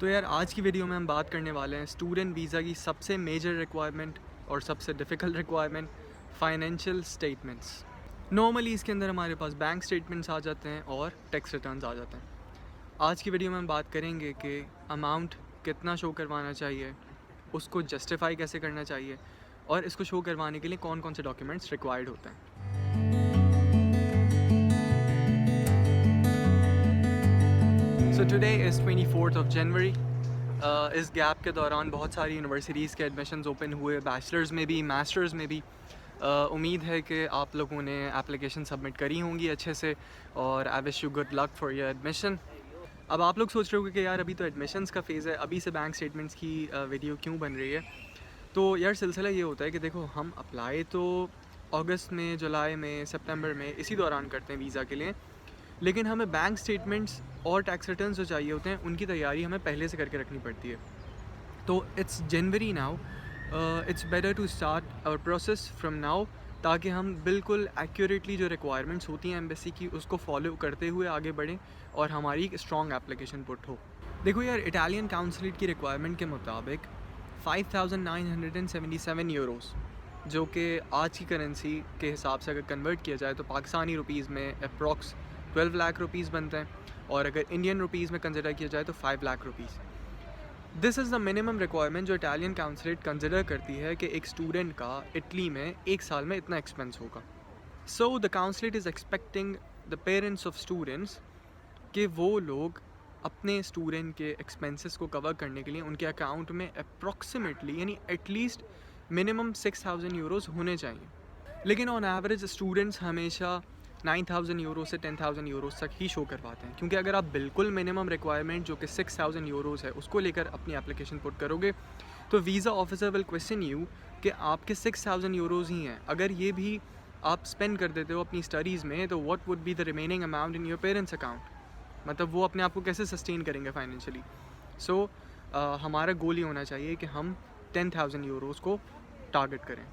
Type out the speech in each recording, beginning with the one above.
तो यार आज की वीडियो में हम बात करने वाले हैं स्टूडेंट वीज़ा की सबसे मेजर रिक्वायरमेंट और सबसे difficult requirement, financial statements. Normally इसके अंदर हमारे पास बैंक स्टेटमेंट्स आ जाते हैं और टैक्स रिटर्न्स आ जाते हैं। आज की वीडियो में हम बात करेंगे कि अमाउंट कितना शो करवाना चाहिए, उसको जस्टिफाई कैसे करना चाहिए और इसको शो करवाने के लिए कौन कौन से डॉक्यूमेंट्स रिक्वायर्ड होते हैं। So today is 24th of January. इस गैप के दौरान बहुत सारी यूनिवर्सिटीज़ के एडमिशन्स ओपन हुए, बैचलर्स में भी, मास्टर्स में भी। उम्मीद है कि आप लोगों ने एप्लीकेशन सबमिट करी होंगी अच्छे से और I wish you good luck for your admission. अब आप लोग सोच रहे होगे कि यार अभी तो एडमिशन्स का फ़ेज़ है, अभी से बैंक स्टेटमेंट्स की वीडियो क्यों बन रही है। तो यार सिलसिला ये होता है कि देखो, हम अप्लाई तो अगस्त में, जुलाई में, सितंबर में इसी दौरान करते हैं वीज़ा के लिए, लेकिन हमें बैंक स्टेटमेंट्स और टैक्स रिटर्न्स जो चाहिए होते हैं उनकी तैयारी हमें पहले से करके रखनी पड़ती है। तो it's January now, it's better to start our process from now, ताकि हम बिल्कुल एक्यूरेटली जो रिक्वायरमेंट्स होती हैं एम्बेसी की उसको फॉलो करते हुए आगे बढ़ें और हमारी एक स्ट्रॉन्ग एप्लीकेशन पुट हो। देखो यार, इटालियन काउंसलेट की रिक्वायरमेंट के मुताबिक 5,977 यूरोस, जो कि आज की करेंसी के हिसाब से अगर कन्वर्ट किया जाए तो पाकिस्तानी रुपीज़ में अप्रॉक्स 12 लाख रुपीज़ बनते हैं, और अगर इंडियन रुपीज़ में कंसिडर किया जाए तो 5 lakh rupees. This is the minimum requirement जो इटालियन काउंसलेट कंसिडर करती है कि एक स्टूडेंट का इटली में एक साल में इतना एक्सपेंस होगा। So the consulate is expecting the parents of students कि वो लोग अपने स्टूडेंट के एक्सपेंसेस को कवर करने के लिए उनके अकाउंट में अप्रॉक्सीमेटली यानी एटलीस्ट मिनिमम 6,000 यूरोज़ होने चाहिए। लेकिन ऑन एवरेज स्टूडेंट्स हमेशा 9,000 यूरो से 10,000 यूरोज़ तक ही शो करवाते हैं, क्योंकि अगर आप बिल्कुल मिनिमम रिक्वायरमेंट जो कि 6,000 यूरोज़ है उसको लेकर अपनी एप्लीकेशन पुट करोगे तो visa officer will question you कि आपके 6,000 यूरोज़ ही हैं, अगर ये भी आप स्पेंड कर देते हो अपनी स्टडीज़ में तो what would be the remaining amount in your parents account. मतलब वो अपने आप को कैसे सस्टेन करेंगे फाइनेंशियली। सो हमारा गोल ये होना चाहिए कि हम 10,000 यूरोज़ को टारगेट करें।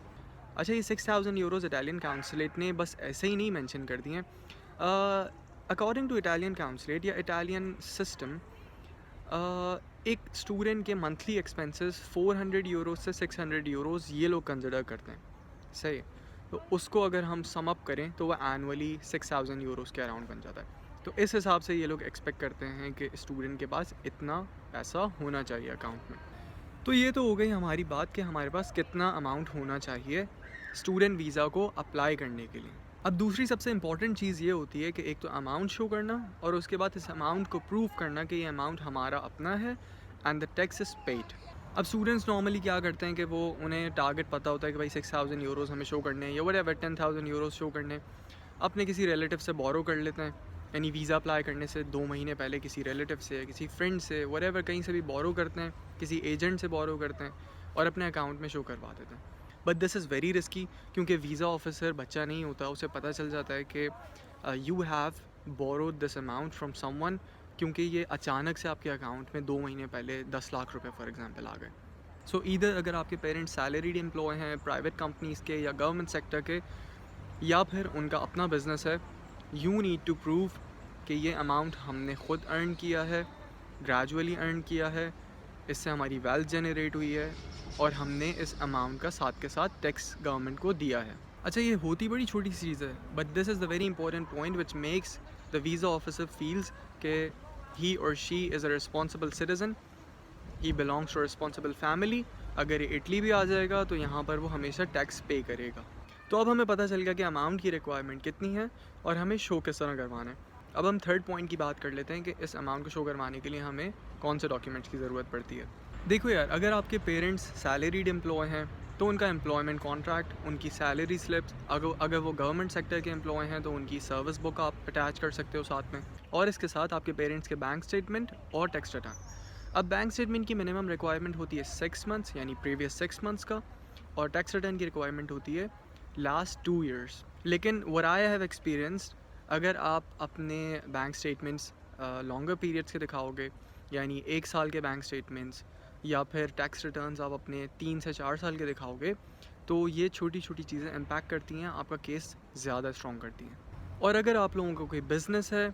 अच्छा, ये 6,000 यूरोज़ इटालियन काउंसलेट ने बस ऐसे ही नहीं मेंशन कर दिए हैं। अकॉर्डिंग टू इटालियन काउंसलेट या इटालियन सिस्टम, एक स्टूडेंट के मंथली एक्सपेंसेस 400 यूरोज़ से 600 यूरोज़ ये लोग कंसिडर करते हैं, सही। तो उसको अगर हम सम अप करें तो वह एनुअली 6,000 यूरोज़ के अराउंड बन जाता है। तो इस हिसाब से ये लोग एक्सपेक्ट करते हैं कि स्टूडेंट के पास इतना पैसा होना चाहिए अकाउंट में। तो ये तो हो गई हमारी बात कि हमारे पास कितना अमाउंट होना चाहिए स्टूडेंट वीज़ा को अप्लाई करने के लिए। अब दूसरी सबसे इम्पॉर्टेंट चीज़ ये होती है कि एक तो अमाउंट शो करना और उसके बाद इस अमाउंट को प्रूव करना कि ये अमाउंट हमारा अपना है and the tax is paid. अब स्टूडेंट्स नॉर्मली क्या करते हैं कि वो उन्हें टारगेट पता होता है कि भाई 6,000 यूरोज़ हमें शो करने हैं या व्हाटएवर 10,000 यूरोज़ शो करने हैं, अपने किसी रिलेटिव से बोरो कर लेते हैं। यानी वीज़ा अप्लाई करने से 2 महीने पहले किसी रिलेटिव से, किसी फ्रेंड से, व्हाटएवर कहीं से भी बोरो करते हैं, किसी एजेंट से बोरो करते हैं और अपने अकाउंट में शो करवा देते हैं। But this is very risky, क्योंकि वीज़ा ऑफिसर बच्चा नहीं होता, उसे पता चल जाता है कि you have borrowed this amount from someone, क्योंकि ये अचानक से आपके अकाउंट में 2 महीने पहले 10 लाख रुपए फॉर एग्जांपल आ गए। सो ईदर अगर आपके पेरेंट्स सैलरीड एम्प्लॉय हैं प्राइवेट कंपनीज़ के या गवर्नमेंट सेक्टर के, या फिर उनका अपना बिजनेस है, यू नीड टू प्रूव कि ये अमाउंट हमने ख़ुद अर्न किया है, ग्रेजुअली अर्न किया है, इससे हमारी वेल्थ जनरेट हुई है और हमने इस अमाउंट का साथ के साथ टैक्स गवर्नमेंट को दिया है। अच्छा, ये होती बड़ी छोटी सी चीज़ है, but this is the very important point which makes the visa officer feels कि ही और she is a responsible citizen, he belongs to responsible family. अगर ये इटली भी आ जाएगा तो यहाँ पर वो हमेशा टैक्स पे करेगा। तो अब हमें पता चल गया कि अमाउंट की रिक्वायरमेंट कितनी है और हमें शो किस तरह करवाना है। अब हम थर्ड पॉइंट की बात कर लेते हैं कि इस अमाउंट को शो करवाने के लिए हमें कौन से डॉक्यूमेंट्स की ज़रूरत पड़ती है। देखो यार, अगर आपके पेरेंट्स सैलरीड एम्प्लॉय हैं तो उनका एम्प्लॉयमेंट कॉन्ट्रैक्ट, उनकी सैलरी स्लिप्स, अगर वो गवर्नमेंट सेक्टर के एम्प्लॉय हैं तो उनकी सर्विस बुक आप अटैच कर सकते हो साथ में, और इसके साथ आपके पेरेंट्स के बैंक स्टेटमेंट और टैक्स रिटर्न। अब बैंक स्टेटमेंट की मिनिमम रिक्वायरमेंट होती है 6 मंथ्स यानी प्रीवियस 6 मंथ्स का, और टैक्स रिटर्न की रिक्वायरमेंट होती है लास्ट 2 ईयर्स। लेकिन व्हाट आई हैव एक्सपीरियंस्ड, अगर आप अपने बैंक स्टेटमेंट्स लॉन्गर पीरियड्स के दिखाओगे, यानी 1 साल के बैंक स्टेटमेंट्स या फिर टैक्स रिटर्न्स आप अपने 3 से 4 साल के दिखाओगे, तो ये छोटी छोटी चीज़ें इम्पैक्ट करती हैं, आपका केस ज़्यादा स्ट्रॉन्ग करती हैं। और अगर आप लोगों को कोई बिज़नेस है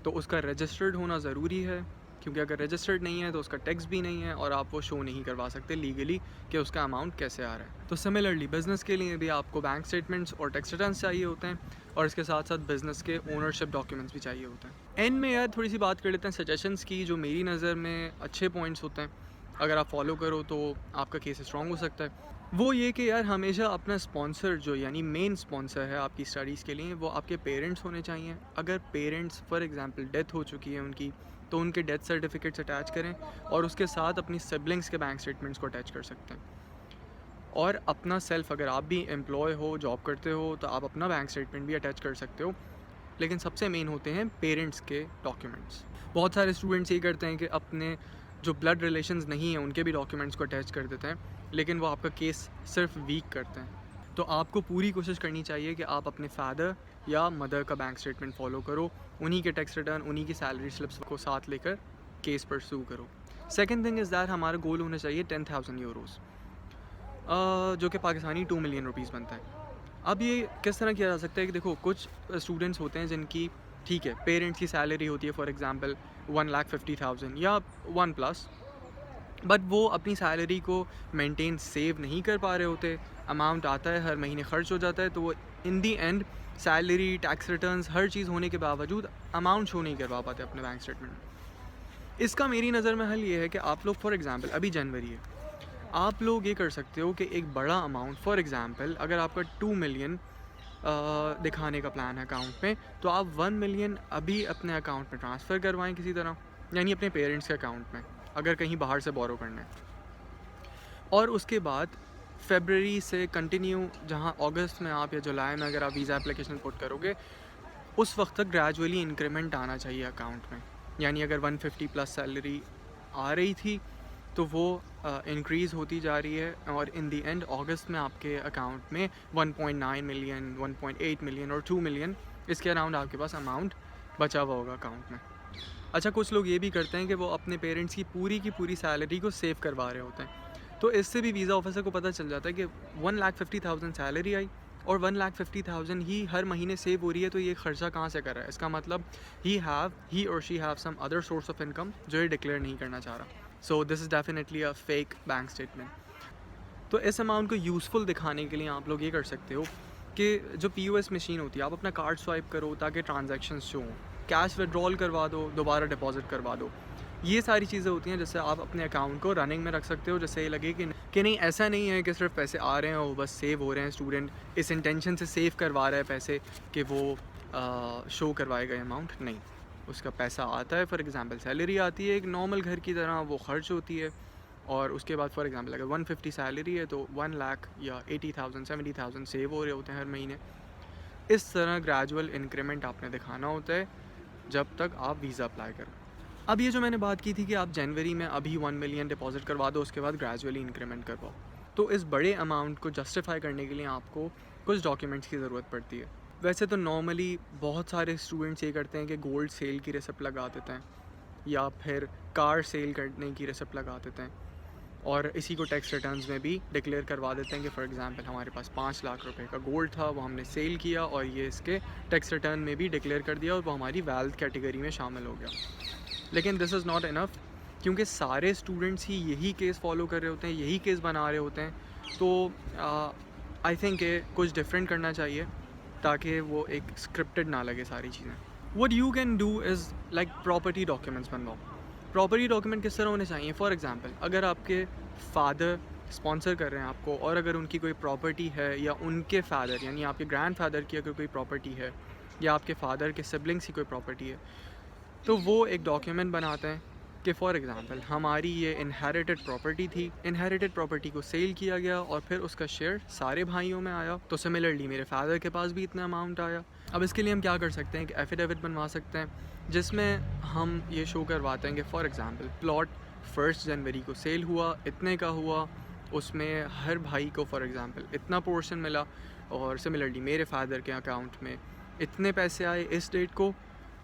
तो उसका रजिस्टर्ड होना ज़रूरी है, क्योंकि अगर रजिस्टर्ड नहीं है तो उसका टैक्स भी नहीं है और आप वो शो नहीं करवा सकते लीगली कि उसका अमाउंट कैसे आ रहा है। तो सिमिलरली बिज़नेस के लिए भी आपको बैंक स्टेटमेंट्स और टैक्स रिटर्न्स चाहिए होते हैं और इसके साथ साथ बिज़नेस के ओनरशिप डॉक्यूमेंट्स भी चाहिए होते हैं। एंड में यार थोड़ी सी बात कर लेते हैं सजेशंस की, जो मेरी नज़र में अच्छे पॉइंट्स होते हैं, अगर आप फॉलो करो तो आपका केस स्ट्रॉन्ग हो सकता है। वो ये कि यार हमेशा अपना स्पॉन्सर जो यानी मेन स्पॉन्सर है आपकी स्टडीज़ के लिए, वो आपके पेरेंट्स होने चाहिए। अगर पेरेंट्स फॉर एग्जांपल डेथ हो चुकी है उनकी, तो उनके डेथ सर्टिफिकेट्स अटैच करें और उसके साथ अपनी सिबलिंग्स के बैंक स्टेटमेंट्स को अटैच कर सकते हैं। और अपना सेल्फ, अगर आप भी एम्प्लॉय हो, जॉब करते हो, तो आप अपना बैंक स्टेटमेंट भी अटैच कर सकते हो। लेकिन सबसे मेन होते हैं पेरेंट्स के डॉक्यूमेंट्स। बहुत सारे स्टूडेंट्स ये करते हैं कि अपने जो ब्लड रिलेशंस नहीं हैं उनके भी डॉक्यूमेंट्स को अटैच कर देते हैं, लेकिन वो आपका केस सिर्फ वीक करते हैं। तो आपको पूरी कोशिश करनी चाहिए कि आप अपने फादर या मदर का बैंक स्टेटमेंट फॉलो करो, उन्हीं के टैक्स रिटर्न, उन्हीं की सैलरी स्लिप्स को साथ लेकर केस परस्यू करो। सेकेंड थिंग इज़ दैट हमारा गोल होना चाहिए 10,000 यूरोज़, जो कि पाकिस्तानी 2 मिलियन रुपीज़ बनता है। अब ये किस तरह किया जा सकता है कि देखो, कुछ स्टूडेंट्स होते हैं जिनकी ठीक है पेरेंट्स की सैलरी होती है फॉर एग्जांपल 1,50,000 या 1+, बट वो अपनी सैलरी को मेंटेन सेव नहीं कर पा रहे होते, अमाउंट आता है हर महीने खर्च हो जाता है, तो वो इन दी एंड सैलरी, टैक्स रिटर्न्स, हर चीज़ होने के बावजूद अमाउंट शो नहीं करवा पाते अपने बैंक स्टेटमेंट में। इसका मेरी नज़र में हल ये है कि आप लोग फॉर एग्जांपल, अभी जनवरी है, आप लोग ये कर सकते हो कि एक बड़ा अमाउंट फॉर एग्जांपल अगर आपका 2 मिलियन दिखाने का प्लान है अकाउंट में, तो आप 1 मिलियन अभी अपने अकाउंट में ट्रांसफ़र करवाएं किसी तरह, यानी अपने पेरेंट्स के अकाउंट में अगर कहीं बाहर से बोरो करना है। और उसके बाद फरवरी से कंटिन्यू, जहां अगस्त में आप या जुलाई में अगर आप वीज़ा एप्लीकेशन पुट करोगे, उस वक्त तक ग्रेजुअली इंक्रीमेंट आना चाहिए अकाउंट में। यानी अगर 150 प्लस सैलरी आ रही थी तो वो इंक्रीज़ होती जा रही है और इन दी एंड अगस्त में आपके अकाउंट में 1.9 मिलियन, 1.8 मिलियन और 2 मिलियन इसके अराउंड आपके पास अमाउंट बचा हुआ होगा अकाउंट में। अच्छा, कुछ लोग ये भी करते हैं कि वो अपने पेरेंट्स की पूरी सैलरी को सेव करवा रहे होते हैं, तो इससे भी वीज़ा ऑफिसर को पता चल जाता है कि 1,50,000 सैलरी आई और 1,50,000 ही हर महीने सेव हो रही है, तो ये खर्चा कहाँ से कर रहा है। इसका मतलब ही और she have some other source of income जो ये डिक्लेयर नहीं करना चाह रहा। So this is definitely a fake bank statement. तो इस अमाउंट को यूज़फुल दिखाने के लिए आप लोग ये कर सकते हो कि जो POS मशीन होती है, आप अपना कार्ड स्वाइप करो ताकि ट्रांजैक्शंस शो हों, कैश विड्रॉल करवा दो, दोबारा डिपॉजिट करवा दो। ये सारी चीज़ें होती हैं जिससे आप अपने अकाउंट को रनिंग में रख सकते हो, जिससे ये लगे कि नहीं, ऐसा नहीं है कि सिर्फ पैसे आ रहे हैं और बस सेव हो रहे हैं, स्टूडेंट इस इंटेंशन से सेव करवा रहा है पैसे कि वो शो करवाएगा अमाउंट। नहीं, उसका पैसा आता है, फॉर एग्जांपल सैलरी आती है एक नॉर्मल घर की तरह, वो खर्च होती है और उसके बाद फॉर एग्जांपल अगर 150 सैलरी है तो 1 लाख या 80,000 70,000 सेव हो रहे होते हैं हर महीने। इस तरह ग्रेजुअल इंक्रीमेंट आपने दिखाना होता है जब तक आप वीज़ा अप्लाई करो। अब ये जो मैंने बात की थी कि आप जनवरी में अभी 1 मिलियन डिपॉजिट करवा दो, उसके बाद ग्रेजुअली इंक्रीमेंट करवाओ, तो इस बड़े अमाउंट को जस्टिफाई करने के लिए आपको कुछ डॉक्यूमेंट्स की ज़रूरत पड़ती है। वैसे तो नॉर्मली बहुत सारे स्टूडेंट्स ये करते हैं कि गोल्ड सेल की रिसिप्ट लगा देते हैं या फिर कार सेल करने की रिसिप्ट लगा देते हैं और इसी को टैक्स रिटर्न्स में भी डिक्लेयर करवा देते हैं कि फॉर एग्जांपल हमारे पास 5 लाख रुपए का गोल्ड था, वो हमने सेल किया और ये इसके टैक्स रिटर्न में भी डिक्लेयर कर दिया और वो हमारी वेल्थ कैटेगरी में शामिल हो गया। लेकिन दिस इज़ नॉट इनफ, क्योंकि सारे स्टूडेंट्स ही यही केस फॉलो कर रहे होते हैं, यही केस बना रहे होते हैं, तो आई थिंक कुछ डिफरेंट करना चाहिए ताकि वो एक स्क्रिप्टेड ना लगे सारी चीज़ें। What you can do is like property documents बनवाओ। प्रॉपर्टी डॉक्यूमेंट किस तरह होने चाहिए, फॉर एग्जांपल अगर आपके फादर स्पॉन्सर कर रहे हैं आपको और अगर उनकी कोई प्रॉपर्टी है या उनके फादर यानी आपके ग्रैंडफादर की अगर कोई प्रॉपर्टी है या आपके फादर के सिबलिंग्स की कोई प्रॉपर्टी है, तो वो एक डॉक्यूमेंट बनाते हैं कि फ़ॉर एग्ज़ाम्पल हमारी ये इनहेरिटेड प्रॉपर्टी थी, इनहेरिटेड प्रॉपर्टी को सेल किया गया और फिर उसका शेयर सारे भाइयों में आया, तो सिमिलरली मेरे फादर के पास भी इतना अमाउंट आया। अब इसके लिए हम क्या कर सकते हैं कि एफिडेविट बनवा सकते हैं जिसमें हम ये शो करवाते हैं कि फ़ॉर एग्ज़ाम्पल प्लॉट 1 जनवरी को सेल हुआ, इतने का हुआ, उसमें हर भाई को फॉर एग्ज़ाम्पल इतना पोर्शन मिला और सिमिलरली मेरे फादर के अकाउंट में इतने पैसे आए इस डेट को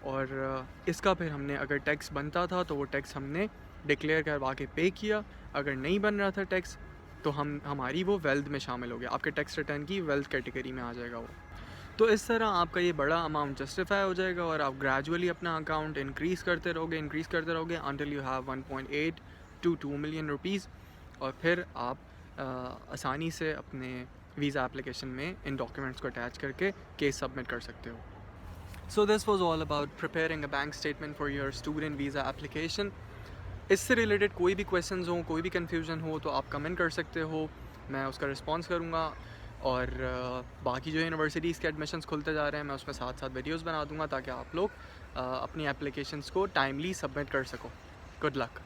और इसका फिर हमने अगर टैक्स बनता था तो वो टैक्स हमने डिक्लेयर करवा के पे किया, अगर नहीं बन रहा था टैक्स तो हमारी वो वेल्थ में शामिल हो गया, आपके टैक्स रिटर्न की वेल्थ कैटेगरी में आ जाएगा वो। तो इस तरह आपका ये बड़ा अमाउंट जस्टिफाई हो जाएगा और आप ग्रेजुअली अपना अकाउंट इंक्रीज़ करते रहोगे until you have 1.8 to 2 million rupees, और फिर आप आसानी से अपने वीज़ा एप्लीकेशन में इन डॉक्यूमेंट्स को अटैच करके केस सबमिट कर सकते हो। So this was all about preparing a bank statement for your student visa application. इससे रिलेटेड कोई भी क्वेश्चंस हो, कोई भी कन्फ्यूजन हो तो आप कमेंट कर सकते हो, मैं उसका रिस्पॉन्स करूँगा। और बाकी जो यूनिवर्सिटीज़ के एडमिशन्स खुलते जा रहे हैं मैं उसमें साथ साथ वीडियोस बना दूँगा ताकि आप लोग अपनी एप्लीकेशंस को टाइमली सबमिट कर सको। Good luck.